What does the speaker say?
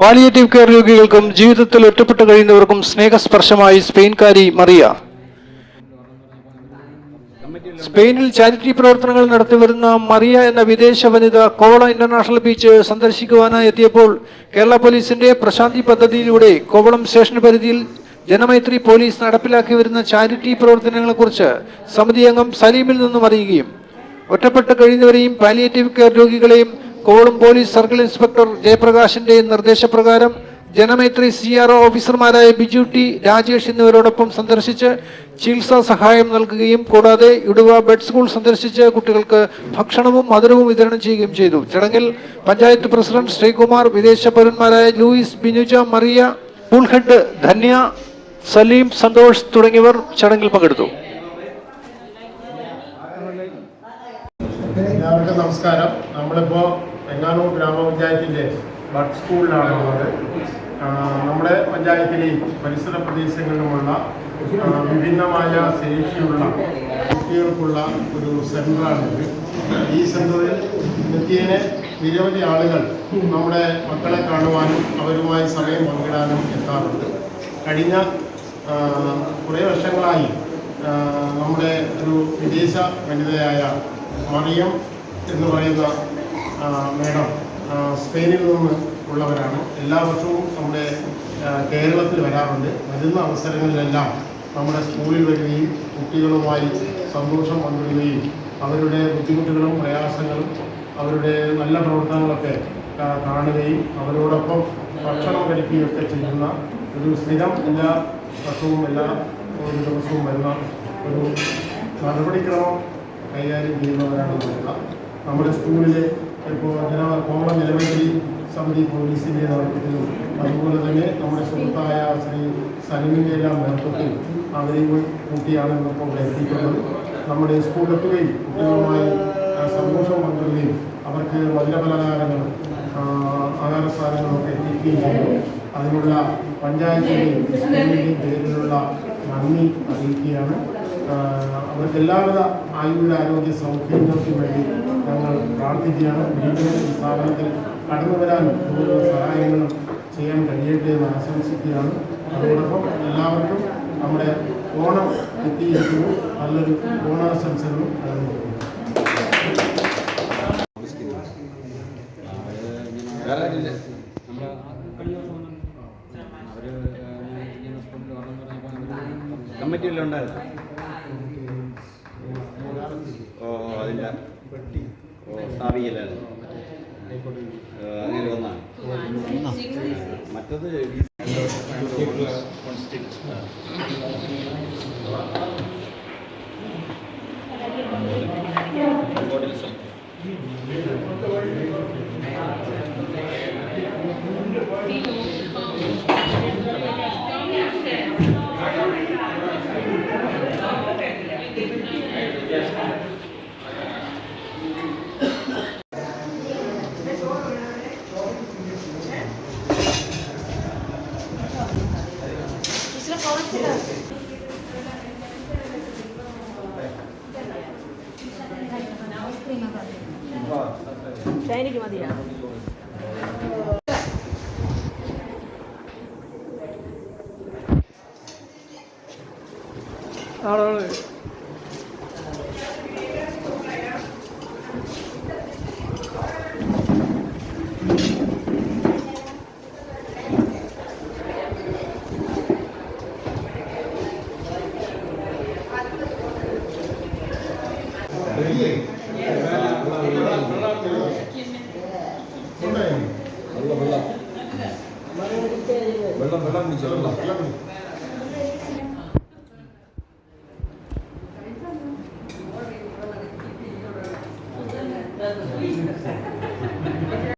Palliative care രോഗികൾക്കും ജീവിതത്തിൽ ഒറ്റപ്പെട്ട് കഴിയുന്നവർക്കും സ്നേഹസ്പർശമായി സ്പെയിൻകാരി മറിയ. സ്പെയിനിൽ ചാരിറ്റി പ്രവർത്തനങ്ങൾ നടത്തിവരുന്ന മറിയ എന്ന വിദേശ വനിത കോവള ഇന്റർനാഷണൽ ബീച്ച് സന്ദർശിക്കുവാനായി എത്തിയപ്പോൾ കേരള പോലീസിന്റെ പ്രശാന്തി പദ്ധതിയിലൂടെ കോവളം സ്റ്റേഷൻ പരിധിയിൽ ജനമൈത്രി പോലീസ് നടപ്പിലാക്കി വരുന്ന ചാരിറ്റി പ്രവർത്തനങ്ങളെക്കുറിച്ച് സമിതി അംഗം സലീമിൽ നിന്നും അറിയുകയും ഒറ്റപ്പെട്ട് കഴിയുന്നവരെയും പാലിയേറ്റീവ് കെയർ രോഗികളെയും കോവളം പോലീസ് സർക്കിൾ ഇൻസ്പെക്ടർ ജയപ്രകാശിന്റെ നിർദ്ദേശപ്രകാരം ജനമൈത്രി CRO ഓഫീസർമാരായ ബിജു ടി, രാജേഷ് എന്നിവരോടൊപ്പം സന്ദർശിച്ച് ചികിത്സാ സഹായം നൽകുകയും കൂടാതെ ഇടുവ ബെഡ് സ്കൂൾ സന്ദർശിച്ച് കുട്ടികൾക്ക് ഭക്ഷണവും മധുരവും വിതരണം ചെയ്യുകയും ചെയ്തു. ചടങ്ങിൽ പഞ്ചായത്ത് പ്രസിഡന്റ് ശ്രീകുമാർ, വിദേശ പൗരന്മാരായ Luis, Binuja, Maria, school head Dhanya, Saleem, Santhosh തുടങ്ങിയവർ ചടങ്ങിൽ പങ്കെടുത്തു. എല്ലാവർക്കും നമസ്കാരം. നമ്മളിപ്പോൾ വെങ്ങാനൂർ ഗ്രാമപഞ്ചായത്തിൻ്റെ ബഡ് സ്കൂളിലാണുള്ളത്. നമ്മുടെ പഞ്ചായത്തിലെയും പരിസര പ്രദേശങ്ങളിലുമുള്ള വിഭിന്നമായ ശേഷിയുള്ള കുട്ടികൾക്കുള്ള ഒരു സെൻ്ററാണിത്. ഈ സെൻ്ററിൽ നിത്യേന നിരവധി ആളുകൾ നമ്മുടെ മക്കളെ കാണുവാനും അവരുമായി സമയം പങ്കിടാനും എത്താറുണ്ട്. കഴിഞ്ഞ കുറേ വർഷങ്ങളായി നമ്മുടെ ഒരു വിദേശ വനിതയായ മറിയം എന്ന് പറയുന്ന മേഡം സ്പെയിനിൽ നിന്ന് ഉള്ളവരാണ്. എല്ലാ വർഷവും നമ്മുടെ കേരളത്തിൽ വരാറുണ്ട്. വരുന്ന അവസരങ്ങളിലെല്ലാം നമ്മുടെ സ്കൂളിൽ വരികയും കുട്ടികളുമായി സന്തോഷം പങ്കിടുകയും അവരുടെ ബുദ്ധിമുട്ടുകളും പ്രയാസങ്ങളും അവരുടെ നല്ല പ്രവർത്തനങ്ങളൊക്കെ കാണുകയും അവരോടൊപ്പം ഭക്ഷണം കഴിക്കുകയൊക്കെ ചെയ്യുന്ന ഒരു സ്ഥിരം എല്ലാ വർഷവും എല്ലാ ഒരു ദിവസവും വരുന്ന ഒരു നടപടിക്രമം കൈകാര്യം ചെയ്യുന്നവരാണ് നമ്മുടെ സ്കൂളിലെ ഇപ്പോൾ കോവളം ജനമൈത്രി സമിതി പോലീസിൻ്റെ നേതൃത്വത്തിലും അതുപോലെ തന്നെ നമ്മുടെ സുഹൃത്തായ ശ്രീ സലീമിൻ്റെ എല്ലാം നേതൃത്വത്തിൽ അവരെയും കൂട്ടിയാണ് ഇപ്പോൾ ഇവിടെ എത്തിയിട്ടുള്ളത്. നമ്മുടെ സ്കൂളിലെത്തുകയും കുട്ടികളുമായി സന്തോഷം പങ്കിടുകയും അവർക്ക് മധുരപലഹാരങ്ങളും ആഹാര സാധനങ്ങളൊക്കെ എത്തിക്കുകയും ചെയ്തു. അതിനുള്ള പഞ്ചായത്തിൻ്റെയും സ്കൂളിൻ്റെയും പേരിലുള്ള നന്ദി അറിയിക്കുകയാണ്. അവർക്ക് എല്ലാവിധ ആരോഗ്യ സൗകര്യങ്ങൾക്കും വേണ്ടി ഞങ്ങൾ പ്രാർത്ഥിക്കുകയാണ്. വീണ്ടും ഈ സ്ഥാപനത്തിൽ കടന്നു വരാനും കൂടുതൽ സഹായങ്ങളും ചെയ്യാൻ കഴിയട്ടെ എന്ന് ആശംസിക്കുകയാണ്. അതോടൊപ്പം എല്ലാവർക്കും നമ്മുടെ ഓണം എത്തിയിരിക്കുന്നു. നല്ലൊരു ഓണാശംസകളും കടന്നു വരുന്നു. കമ്മിറ്റിയിലുണ്ടായിരുന്നു. അതിൻ്റെ സ്ഥാപിക്കലായിരുന്നു. അങ്ങനെ ഒന്നാണ്. മറ്റത് ചൈനയ്ക്ക് മതിയാ. വെള്ളം